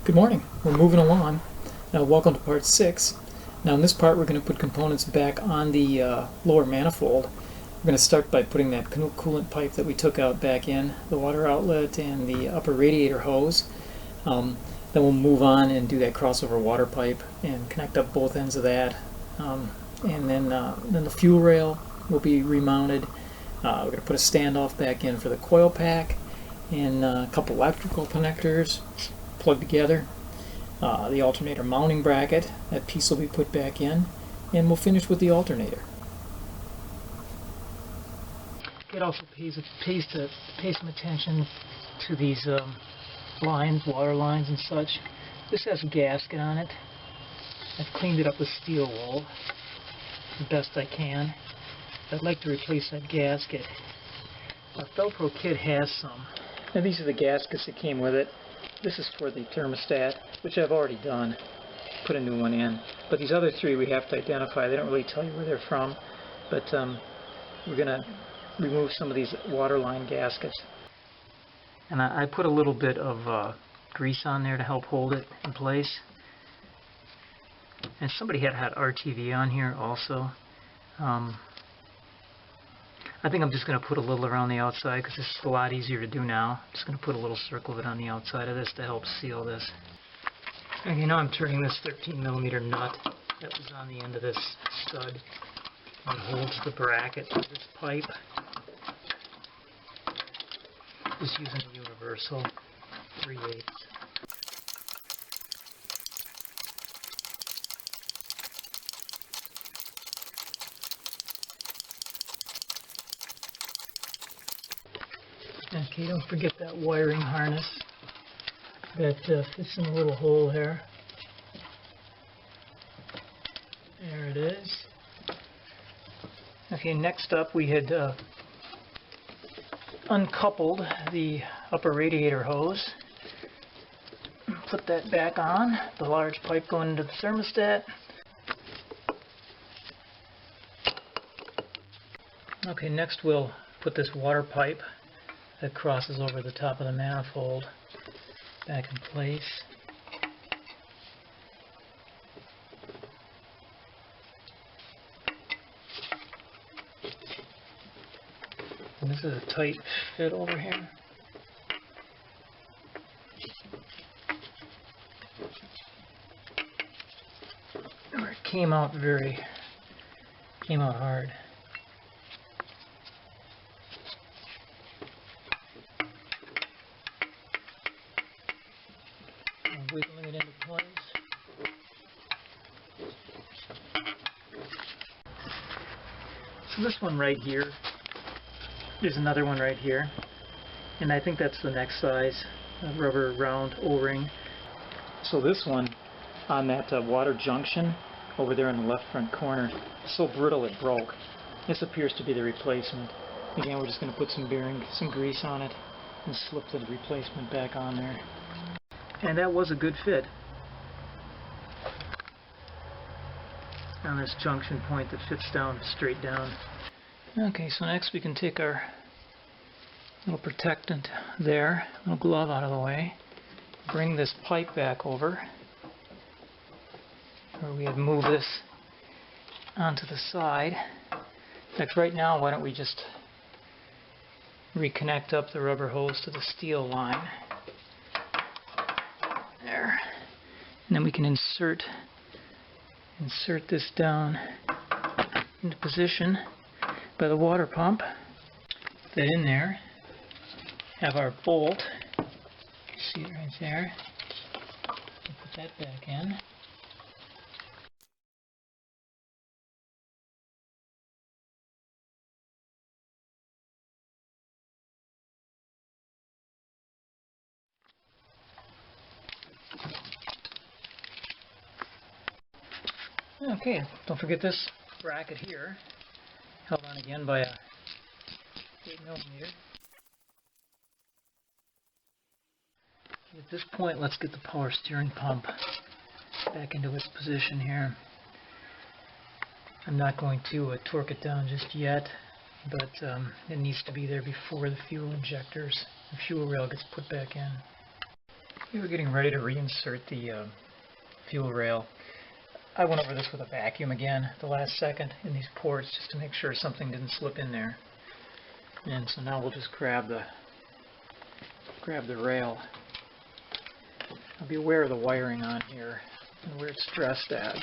Good morning. We're moving along. Now, welcome to part 6. Now, in this part, we're going to put components back on the lower manifold. We're going to start by putting that coolant pipe that we took out back in, the water outlet, and the upper radiator hose. Then we'll move on and do that crossover water pipe and connect up both ends of that. And then the fuel rail will be remounted. We're going to put a standoff back in for the coil pack and a couple electrical connectors plugged together. The alternator mounting bracket, that piece will be put back in, and we'll finish with the alternator. It also pays some attention to these lines, water lines and such. This has a gasket on it. I've cleaned it up with steel wool the best I can. I'd like to replace that gasket. Our Velcro kit has some. Now these are the gaskets that came with it. This is for the thermostat, which I've already done. Put a new one in. But these other three we have to identify. They don't really tell you where they're from. But we're going to remove some of these waterline gaskets. And I put a little bit of grease on there to help hold it in place. And somebody had RTV on here also. I think I'm just going to put a little around the outside because this is a lot easier to do now. I'm just going to put a little circle of it on the outside of this to help seal this. Okay, now I'm turning this 13mm nut that was on the end of this stud and holds the bracket for this pipe. Just using a universal 3/8. Okay, don't forget that wiring harness that fits in a little hole there. There it is. Okay, next up we had uncoupled the upper radiator hose. Put that back on, the large pipe going into the thermostat. Okay, next we'll put this water pipe that crosses over the top of the manifold back in place. And this is a tight fit over here. It came out hard. Wiggling it into place. So this one right here, there's another one right here, and I think that's the next size, a rubber round O-ring. So this one on that water junction over there in the left front corner, so brittle it broke. This appears to be the replacement. Again, we're just going to put some bearing, some grease on it, and slip the replacement back on there. And that was a good fit on this junction point that fits down straight down. Okay, so next we can take our little protectant there, little glove out of the way, bring this pipe back over, where we had moved this onto the side. In fact, right now, why don't we just reconnect up the rubber hose to the steel line. There. And then we can insert this down into position by the water pump. Put that in there. Have our bolt. See it right there. We'll put that back in. Okay, don't forget this bracket here, held on again by a 8mm. At this point, let's get the power steering pump back into its position here. I'm not going to torque it down just yet, but it needs to be there before the fuel injectors, the fuel rail gets put back in. We were getting ready to reinsert the fuel rail. I went over this with a vacuum again at the last second in these ports just to make sure something didn't slip in there. And so now we'll just grab the rail. I'll be aware of the wiring on here and where it's stressed at.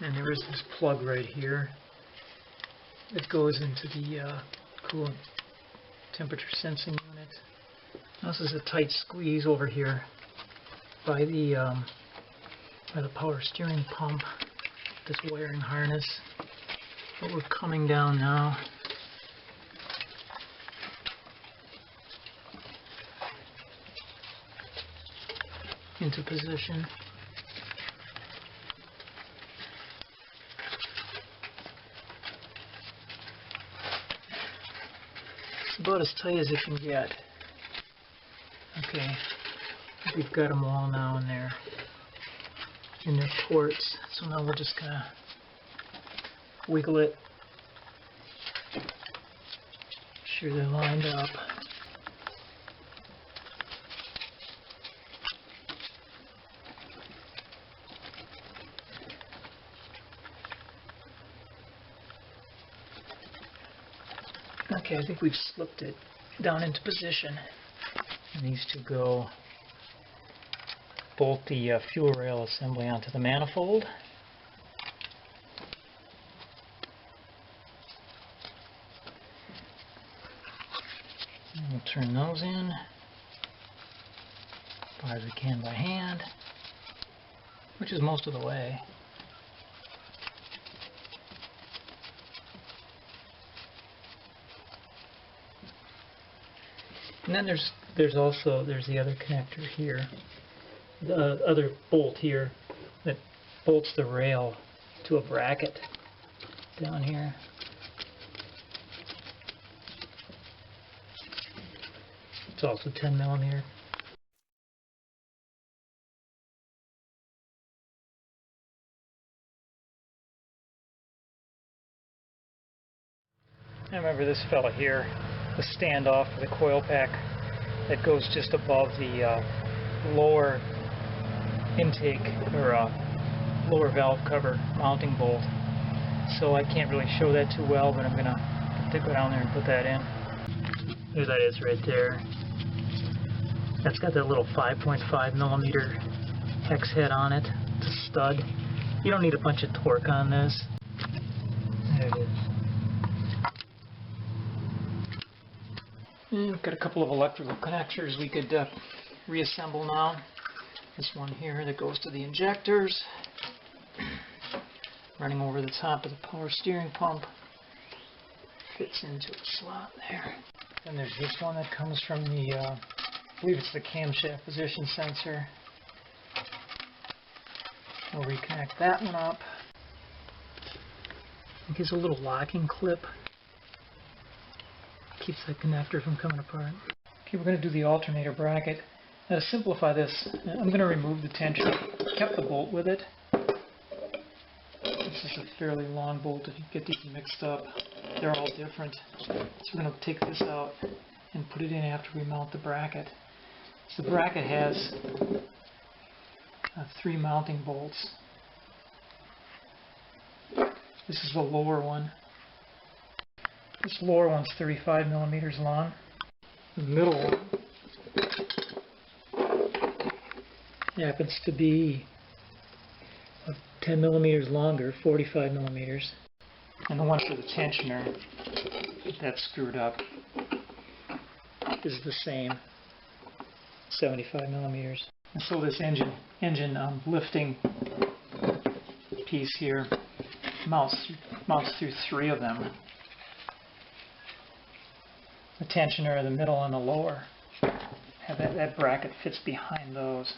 And there is this plug right here that goes into the coolant temperature sensing unit. This is a tight squeeze over here by the power steering pump, this wiring harness. But we're coming down now. Into position. About as tight as it can get. Okay, we've got them all now in their ports. So now we're just gonna wiggle it, sure they're lined up. Okay, I think we've slipped it down into position. And these two go, bolt the fuel rail assembly onto the manifold. And we'll turn those in as far as we can by hand, which is most of the way. And then there's the other connector here, the other bolt here that bolts the rail to a bracket down here. It's also 10 millimeter. I remember this fella here, the standoff for the coil pack that goes just above the lower intake or lower valve cover mounting bolt. So I can't really show that too well, but I'm going to have to go down there and put that in. There that is right there. That's got that little 5.5 millimeter hex head on it. It's a stud. You don't need a bunch of torque on this. There it is. And we've got a couple of electrical connectors we could reassemble now. This one here that goes to the injectors, running over the top of the power steering pump, fits into a slot there. Then there's this one that comes from the, I believe it's the camshaft position sensor. We'll reconnect that one up. I think it's a little locking clip. Keeps that connector from coming apart. Okay, we're going to do the alternator bracket. Now to simplify this, I'm going to remove the tension. Kept the bolt with it. This is a fairly long bolt if you get these mixed up. They're all different. So we're going to take this out and put it in after we mount the bracket. So the bracket has 3 mounting bolts. This is the lower one. This lower one's 35 millimeters long. The middle one happens to be 10 millimeters longer, 45 millimeters. And the one for the tensioner that's screwed up is the same, 75 millimeters. And so this engine lifting piece here mounts through 3 of them. The tensioner, the middle, and the lower. That bracket fits behind those.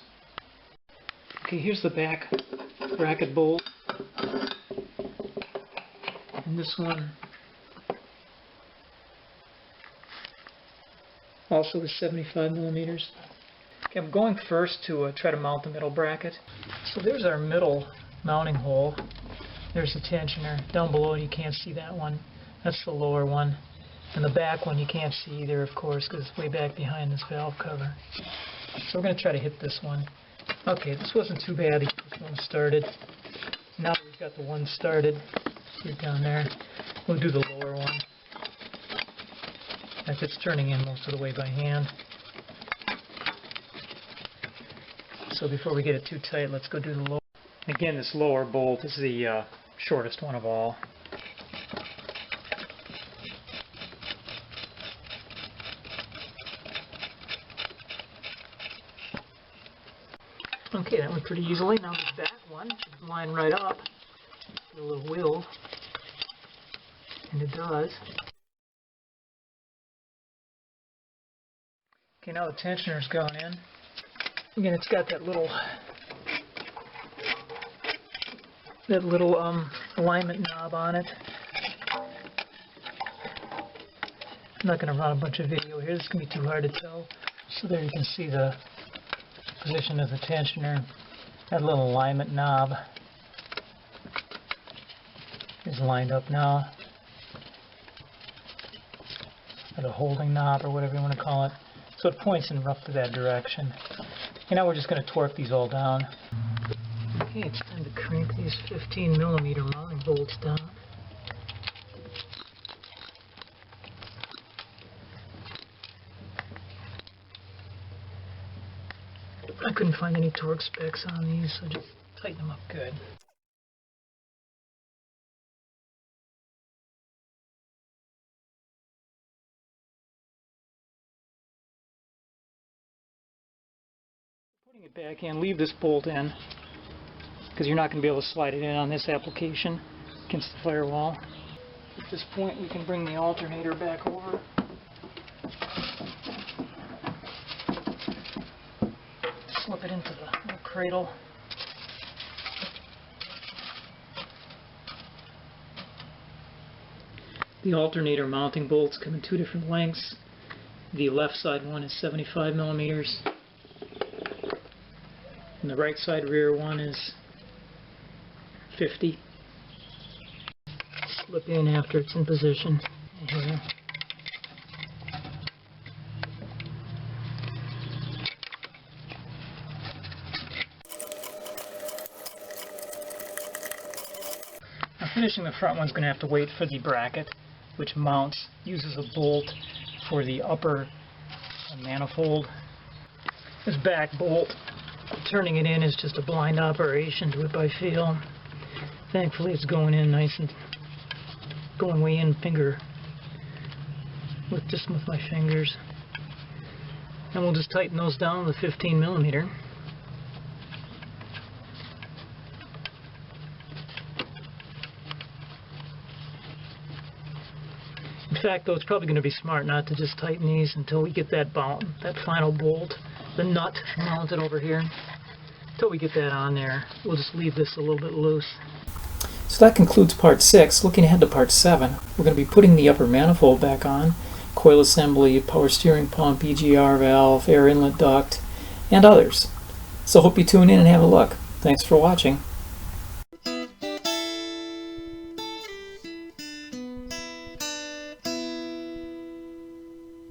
Okay, here's the back bracket bolt. And this one also is 75 millimeters. Okay, I'm going first to try to mount the middle bracket. So there's our middle mounting hole. There's the tensioner. Down below you can't see that one. That's the lower one. And the back one you can't see either, of course, because it's way back behind this valve cover. So we're going to try to hit this one. Okay, this wasn't too bad to get this one started. Now that we've got the one started, see it down there, we'll do the lower one. Like it's turning in most of the way by hand. So before we get it too tight, let's go do the lower. Again, this lower bolt is the shortest one of all. Okay, that went pretty easily. Now the back one should line right up. Get a little wheel. And it does. Okay, now the tensioner's gone in. Again, it's got that little alignment knob on it. I'm not going to run a bunch of video here. This is going to be too hard to tell. So there you can see the position of the tensioner. That little alignment knob is lined up now. Or the holding knob, or whatever you want to call it. So it points in roughly that direction. And now we're just going to torque these all down. Okay, it's time to crank these 15mm mounting bolts down. I couldn't find any torque specs on these, so just tighten them up good. Putting it back in, leave this bolt in, because you're not going to be able to slide it in on this application against the firewall. At this point, we can bring the alternator back over. Slip it into the little cradle. The alternator mounting bolts come in two different lengths. The left side one is 75mm. And the right side rear one is 50. Slip in after it's in position. Here. Now finishing the front one's going to have to wait for the bracket, which mounts, uses a bolt for the upper manifold. This back bolt, turning it in is just a blind operation, do it by feel. Thankfully it's going in nice and going way in with my fingers. And we'll just tighten those down with 15mm. In fact, though, it's probably going to be smart not to just tighten these until we get that final bolt, the nut mounted over here. Until we get that on there, we'll just leave this a little bit loose. So that concludes part 6. Looking ahead to part 7, we're going to be putting the upper manifold back on, coil assembly, power steering pump, EGR valve, air inlet duct, and others. So hope you tune in and have a look. Thanks for watching.